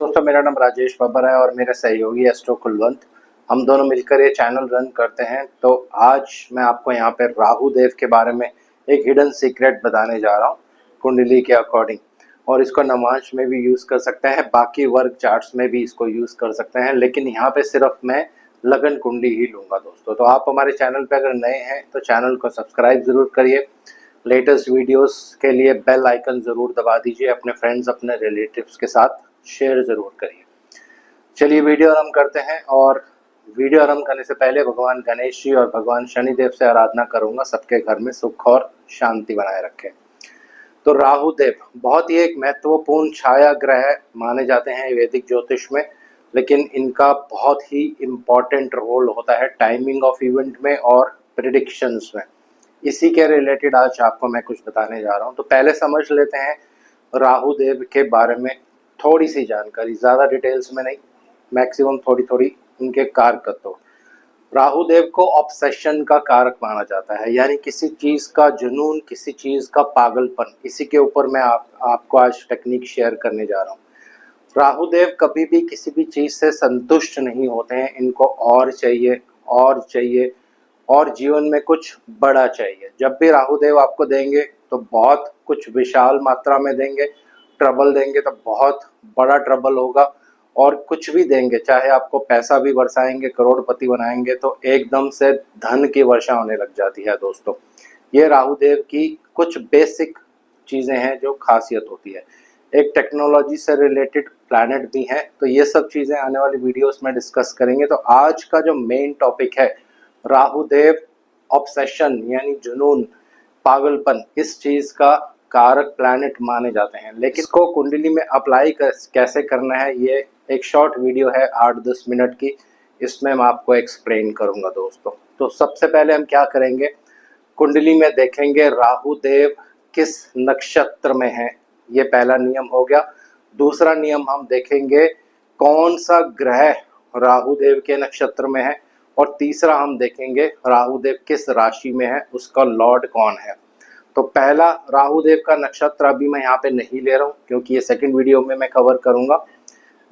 दोस्तों, मेरा नाम राजेश बब्बर है और मेरे सहयोगी एस्ट्रो कुलवंत। हम दोनों मिलकर ये चैनल रन करते हैं। तो आज मैं आपको यहाँ पे राहु देव के बारे में एक हिडन सीक्रेट बताने जा रहा हूँ कुंडली के अकॉर्डिंग। और इसको नवांश में भी यूज़ कर सकते हैं, बाकी वर्ग चार्ट्स में भी इसको यूज़ कर सकते हैं, लेकिन यहाँ पे सिर्फ मैं लगन कुंडली ही लूँगा दोस्तों। तो आप हमारे चैनल पर अगर नए हैं तो चैनल को सब्सक्राइब ज़रूर करिए। लेटेस्ट वीडियोस के लिए बेल आइकन ज़रूर दबा दीजिए। अपने फ्रेंड्स, अपने रिलेटिव्स के साथ शेयर ज़रूर करिए। चलिए वीडियो आरंभ करते हैं। और वीडियो आरंभ करने से पहले भगवान गणेश जी और भगवान शनिदेव से आराधना करूंगा सबके घर में सुख और शांति बनाए रखें। तो राहु देव बहुत ही एक महत्वपूर्ण छाया ग्रह माने जाते हैं वैदिक ज्योतिष में, लेकिन इनका बहुत ही इम्पोर्टेंट रोल होता है टाइमिंग ऑफ इवेंट में और प्रिडिक्शंस में। इसी के रिलेटेड आज आपको मैं कुछ बताने जा रहा हूँ। तो पहले समझ लेते हैं राहु देव के बारे में थोड़ी सी जानकारी, ज़्यादा डिटेल्स में नहीं, मैक्सिमम थोड़ी थोड़ी इनके कारकत्व। राहु देव को ऑब्सेशन का कारक माना जाता है, यानी किसी चीज़ का जुनून, किसी चीज़ का पागलपन। इसी के ऊपर मैं आपको आज टेक्निक शेयर करने जा रहा हूँ। राहु देव कभी भी किसी भी चीज़ से संतुष्ट नहीं होते हैं। इनको और चाहिए, और चाहिए, और जीवन में कुछ बड़ा चाहिए। जब भी राहु देव आपको देंगे तो बहुत कुछ विशाल मात्रा में देंगे। ट्रबल देंगे तो बहुत बड़ा ट्रबल होगा। और कुछ भी देंगे, चाहे आपको पैसा भी बरसाएंगे, करोड़पति बनाएंगे, तो एकदम से धन की वर्षा होने लग जाती है दोस्तों। ये राहु देव की कुछ बेसिक चीज़ें हैं जो खासियत होती है। एक टेक्नोलॉजी से रिलेटेड प्लैनेट भी है, तो ये सब चीज़ें आने वाली वीडियोस में डिस्कस करेंगे। तो आज का जो मेन टॉपिक है राहु देव ऑब्सेशन यानी जुनून, पागलपन, इस चीज़ का कारक प्लैनेट माने जाते हैं। लेकिन इसको कुंडली में अप्लाई कैसे करना है, ये एक शॉर्ट वीडियो है 8-10 मिनट की, इसमें मैं आपको एक्सप्लेन करूंगा दोस्तों। तो सबसे पहले हम क्या करेंगे, कुंडली में देखेंगे राहु देव किस नक्षत्र में है, ये पहला नियम हो गया। दूसरा नियम हम देखेंगे कौन सा ग्रह राहु देव के नक्षत्र में है। और तीसरा हम देखेंगे राहु देव किस राशि में है, उसका लॉर्ड कौन है। तो पहला राहु देव का नक्षत्र अभी मैं यहाँ पे नहीं ले रहा हूँ, क्योंकि ये सेकंड वीडियो में मैं कवर करूँगा।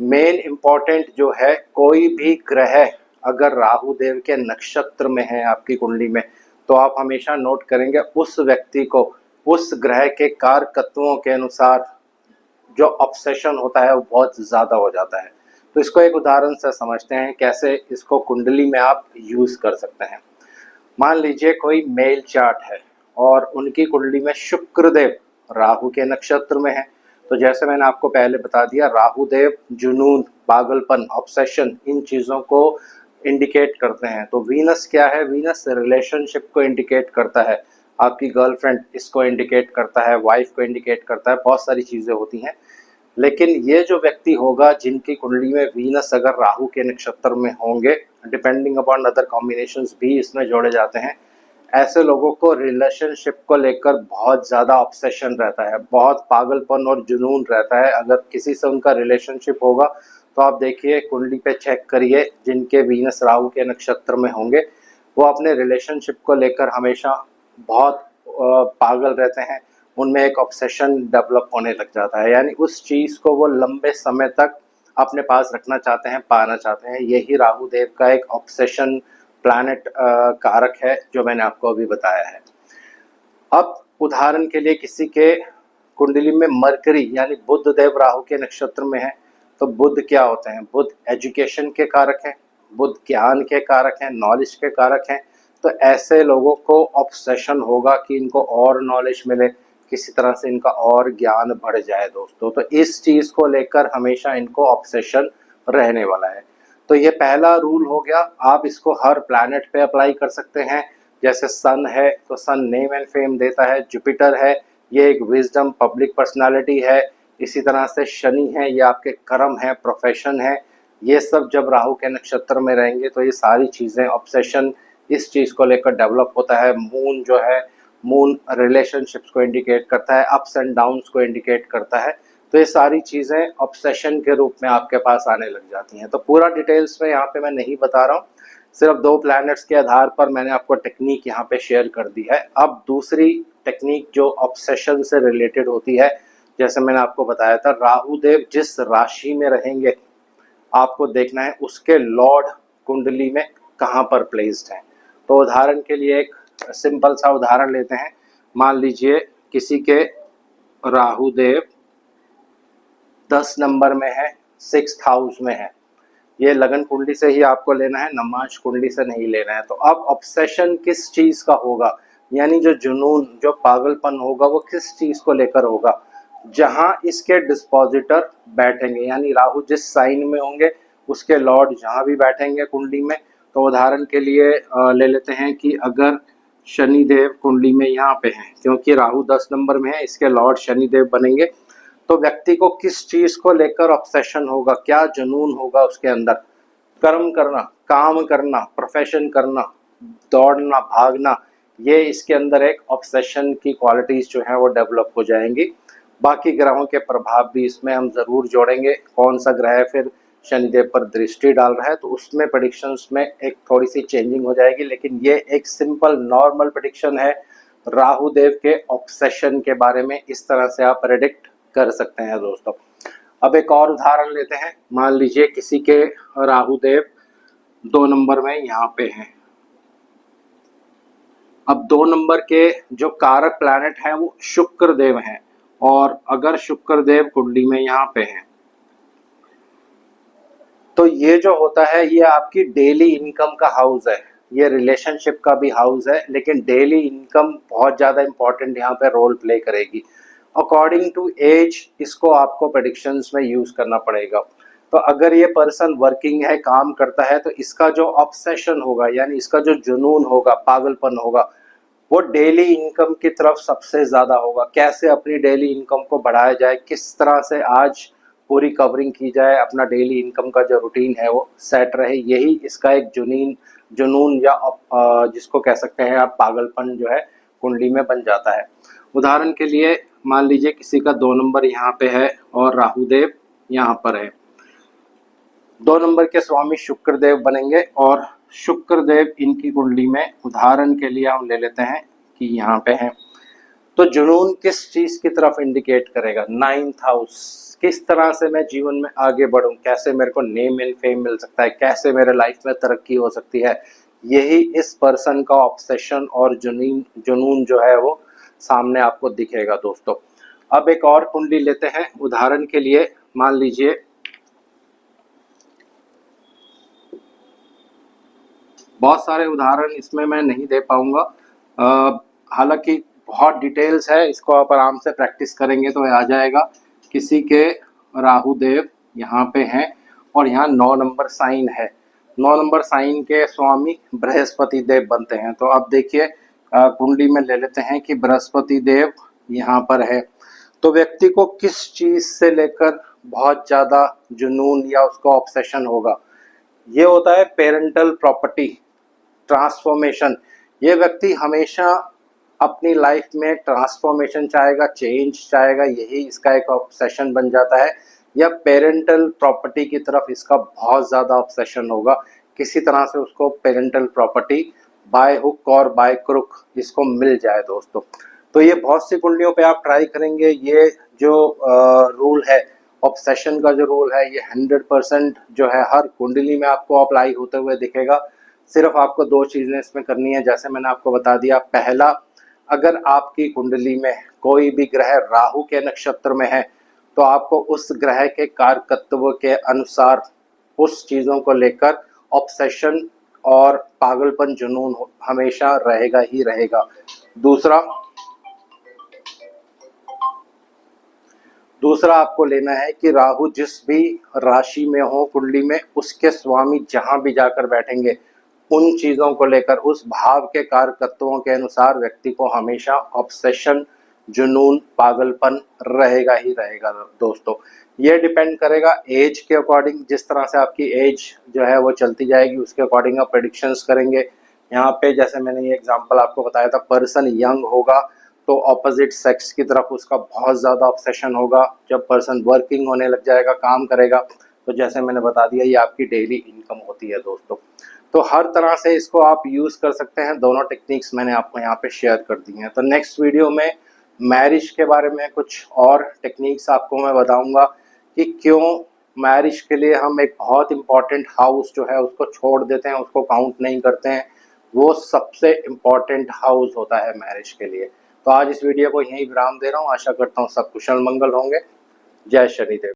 मेन इम्पॉर्टेंट जो है, कोई भी ग्रह अगर राहु देव के नक्षत्र में है आपकी कुंडली में, तो आप हमेशा नोट करेंगे उस व्यक्ति को उस ग्रह के कारकत्वों के अनुसार जो ऑब्सेशन होता है वो बहुत ज़्यादा हो जाता है। तो इसको एक उदाहरण से समझते हैं कैसे इसको कुंडली में आप यूज़ कर सकते हैं। मान लीजिए कोई मेल चार्ट है और उनकी कुंडली में शुक्रदेव राहु के नक्षत्र में है। तो जैसे मैंने आपको पहले बता दिया, राहु देव जुनून, पागलपन, ऑब्सेशन, इन चीज़ों को इंडिकेट करते हैं। तो वीनस क्या है, वीनस रिलेशनशिप को इंडिकेट करता है, आपकी गर्लफ्रेंड इसको इंडिकेट करता है, वाइफ को इंडिकेट करता है, बहुत सारी चीज़ें होती हैं। लेकिन ये जो व्यक्ति होगा जिनकी कुंडली में वीनस अगर राहु के नक्षत्र में होंगे, डिपेंडिंग अपॉन अदर कॉम्बिनेशंस भी इसमें जोड़े जाते हैं, ऐसे लोगों को रिलेशनशिप को लेकर बहुत ज़्यादा ऑब्सेशन रहता है, बहुत पागलपन और जुनून रहता है। अगर किसी से उनका रिलेशनशिप होगा तो आप देखिए, कुंडली पे चेक करिए, जिनके वीनस राहु के नक्षत्र में होंगे वो अपने रिलेशनशिप को लेकर हमेशा बहुत पागल रहते हैं। उनमें एक ऑब्सेशन डेवलप होने लग जाता है, यानी उस चीज़ को वो लंबे समय तक अपने पास रखना चाहते हैं, पाना चाहते हैं। यही राहु देव का एक ऑब्सेशन प्लैनेट कारक है जो मैंने आपको अभी बताया है। अब उदाहरण के लिए किसी के कुंडली में मरकरी यानी बुध देव राहु के नक्षत्र में है, तो बुध क्या होते हैं, बुध एजुकेशन के कारक हैं, बुध ज्ञान के कारक हैं, नॉलेज के कारक हैं। तो ऐसे लोगों को ऑब्सेशन होगा कि इनको और नॉलेज मिले, किसी तरह से इनका और ज्ञान बढ़ जाए दोस्तों। तो इस चीज़ को लेकर हमेशा इनको ऑब्सेशन रहने वाला है। तो ये पहला रूल हो गया। आप इसको हर प्लैनेट पे अप्लाई कर सकते हैं। जैसे सन है तो सन नेम एंड फेम देता है, जुपिटर है ये एक विजडम, पब्लिक पर्सनालिटी है। इसी तरह से शनि है, ये आपके कर्म है, प्रोफेशन है। ये सब जब राहु के नक्षत्र में रहेंगे तो ये सारी चीज़ें, ऑब्सेशन इस चीज़ को लेकर डेवलप होता है। मून जो है, मून रिलेशनशिप्स को इंडिकेट करता है, अप्स एंड डाउन्स को इंडिकेट करता है। तो ये सारी चीज़ें ऑब्सेशन के रूप में आपके पास आने लग जाती हैं। तो पूरा डिटेल्स में यहाँ पे मैं नहीं बता रहा हूँ, सिर्फ 2 प्लैनेट्स के आधार पर मैंने आपको टेक्निक यहाँ पे शेयर कर दी है। अब दूसरी टेक्निक जो ऑब्सेशन से रिलेटेड होती है जैसे मैंने आपको बताया था, राहु देव जिस राशि में रहेंगे आपको देखना है उसके लॉर्ड कुंडली में कहाँ पर प्लेस्ड है। तो उदाहरण के लिए एक सिंपल सा उदाहरण लेते हैं। मान लीजिए किसी के राहु देव 10 नंबर में है, 6th हाउस में है। ये लगन कुंडली से ही आपको लेना है, नमाज कुंडली से नहीं लेना है। तो अब ऑब्सेशन किस चीज का होगा, यानी जो जुनून, जो पागलपन होगा वो किस चीज को लेकर होगा, जहां इसके डिस्पोजिटर बैठेंगे, यानी राहु जिस साइन में होंगे उसके लॉर्ड जहां भी बैठेंगे कुंडली में। तो उदाहरण के लिए ले लेते हैं कि अगर शनिदेव कुंडली में यहाँ पे हैं, क्योंकि राहु 10 नंबर में है, इसके लॉर्ड शनिदेव बनेंगे। तो व्यक्ति को किस चीज को लेकर ऑब्सेशन होगा, क्या जुनून होगा उसके अंदर, कर्म करना, काम करना, प्रोफेशन करना, दौड़ना, भागना, ये इसके अंदर एक ऑब्सेशन की क्वालिटीज जो है वो डेवलप हो जाएंगी। बाकी ग्रहों के प्रभाव भी इसमें हम जरूर जोड़ेंगे, कौन सा ग्रह फिर शनिदेव पर दृष्टि डाल रहा है, तो उसमें प्रेडिक्शंस में एक थोड़ी सी चेंजिंग हो जाएगी। लेकिन ये एक सिंपल नॉर्मल प्रेडिक्शन है राहु देव के ऑब्सेशन के बारे में, इस तरह से आप प्रेडिक्ट कर सकते हैं दोस्तों। अब एक और उदाहरण लेते हैं। मान लीजिए किसी के राहु देव 2 नंबर में यहाँ पे हैं। अब 2 नंबर के जो कारक प्लैनेट हैं वो शुक्र देव हैं, और अगर शुक्र देव कुंडली में यहाँ पे हैं तो ये जो होता है ये आपकी डेली इनकम का हाउस है, ये रिलेशनशिप का भी हाउस है, लेकिन डेली इनकम बहुत ज़्यादा इंपॉर्टेंट यहाँ पे रोल प्ले करेगी। अकॉर्डिंग टू एज इसको आपको प्रेडिक्शंस में यूज करना पड़ेगा। तो अगर ये पर्सन वर्किंग है, काम करता है, तो इसका जो ऑब्सेशन होगा, यानी इसका जो जुनून होगा, पागलपन होगा, वो डेली इनकम की तरफ सबसे ज्यादा होगा। कैसे अपनी डेली इनकम को बढ़ाया जाए, किस तरह से आज पूरी कवरिंग की जाए, अपना डेली इनकम का जो रूटीन है वो सेट रहे, यही इसका एक जुनून या जिसको कह सकते हैं आप पागलपन जो है कुंडली में बन जाता है। उदाहरण के लिए मान लीजिए किसी का 2 नंबर यहाँ पे है और राहु देव यहाँ पर है। 2 नंबर के स्वामी शुक्र देव बनेंगे, और शुक्र देव इनकी कुंडली में उदाहरण के लिए हम ले लेते हैं कि यहाँ पे हैं। तो जुनून किस चीज की तरफ इंडिकेट करेगा, 9th हाउस, किस तरह से मैं जीवन में आगे बढ़ूं, कैसे मेरे को नेम एंड फेम मिल सकता है, कैसे मेरे लाइफ में तरक्की हो सकती है, यही इस पर्सन का ऑब्सेशन और जुनून जो है वो सामने आपको दिखेगा दोस्तों। अब एक और कुंडली लेते हैं। उदाहरण के लिए मान लीजिए बहुत सारे उदाहरण इसमें मैं नहीं दे पाऊंगा, हालांकि बहुत डिटेल्स है, इसको आप आराम से प्रैक्टिस करेंगे तो आ जाएगा। किसी के राहु देव यहाँ पे हैं और यहाँ 9 नंबर साइन है। 9 नंबर साइन के स्वामी बृहस्पति देव बनते हैं। तो अब देखिए कुंडली में ले लेते हैं कि बृहस्पति देव यहाँ पर है। तो व्यक्ति को किस चीज से लेकर बहुत ज्यादा जुनून या उसका ऑब्सेशन होगा, ये होता है पेरेंटल प्रॉपर्टी ट्रांसफॉर्मेशन। ये व्यक्ति हमेशा अपनी लाइफ में ट्रांसफॉर्मेशन चाहेगा, चेंज चाहेगा, यही इसका एक ऑब्सेशन बन जाता है। या पेरेंटल प्रॉपर्टी की तरफ इसका बहुत ज़्यादा ऑब्सेशन होगा, किसी तरह से उसको पेरेंटल प्रॉपर्टी बाय हुक और बाय क्रुक इसको मिल जाए दोस्तों। तो ये बहुत सी कुंडलियों पे आप ट्राई करेंगे। ये जो रूल है, ऑब्सेशन का जो रूल है, ये 100% जो है हर कुंडली में आपको अप्लाई होते हुए दिखेगा। सिर्फ आपको 2 चीज़ें इसमें करनी है, जैसे मैंने आपको बता दिया। पहला, अगर आपकी कुंडली में कोई भी ग्रह राहु के नक्षत्र में है तो आपको उस ग्रह के कारकत्व के अनुसार उस चीज़ों को लेकर ऑब्सेशन और पागलपन, जुनून हमेशा रहेगा ही रहेगा। दूसरा आपको लेना है कि राहु जिस भी राशि में हो कुंडली में, उसके स्वामी जहां भी जाकर बैठेंगे उन चीजों को लेकर, उस भाव के कारकत्वों के अनुसार व्यक्ति को हमेशा ऑब्सेशन, जुनून, पागलपन रहेगा ही रहेगा दोस्तों। ये डिपेंड करेगा एज के अकॉर्डिंग, जिस तरह से आपकी एज जो है वो चलती जाएगी उसके अकॉर्डिंग आप प्रेडिक्शंस करेंगे। यहाँ पे जैसे मैंने ये एग्जांपल आपको बताया था, पर्सन यंग होगा तो ऑपोजिट सेक्स की तरफ उसका बहुत ज़्यादा ऑब्सेशन होगा। जब पर्सन वर्किंग होने लग जाएगा, काम करेगा, तो जैसे मैंने बता दिया ये आपकी डेली इनकम होती है दोस्तों। तो हर तरह से इसको आप यूज़ कर सकते हैं। दोनों टेक्निक्स मैंने आपको यहाँ पे शेयर कर दी हैं। तो नेक्स्ट वीडियो में मैरिज के बारे में कुछ और टेक्निक्स आपको मैं बताऊंगा कि क्यों मैरिज के लिए हम एक बहुत इम्पॉर्टेंट हाउस जो है उसको छोड़ देते हैं, उसको काउंट नहीं करते हैं। वो सबसे इम्पॉर्टेंट हाउस होता है मैरिज के लिए। तो आज इस वीडियो को यहीं विराम दे रहा हूँ। आशा करता हूँ सब कुशल मंगल होंगे। जय शनिदेव।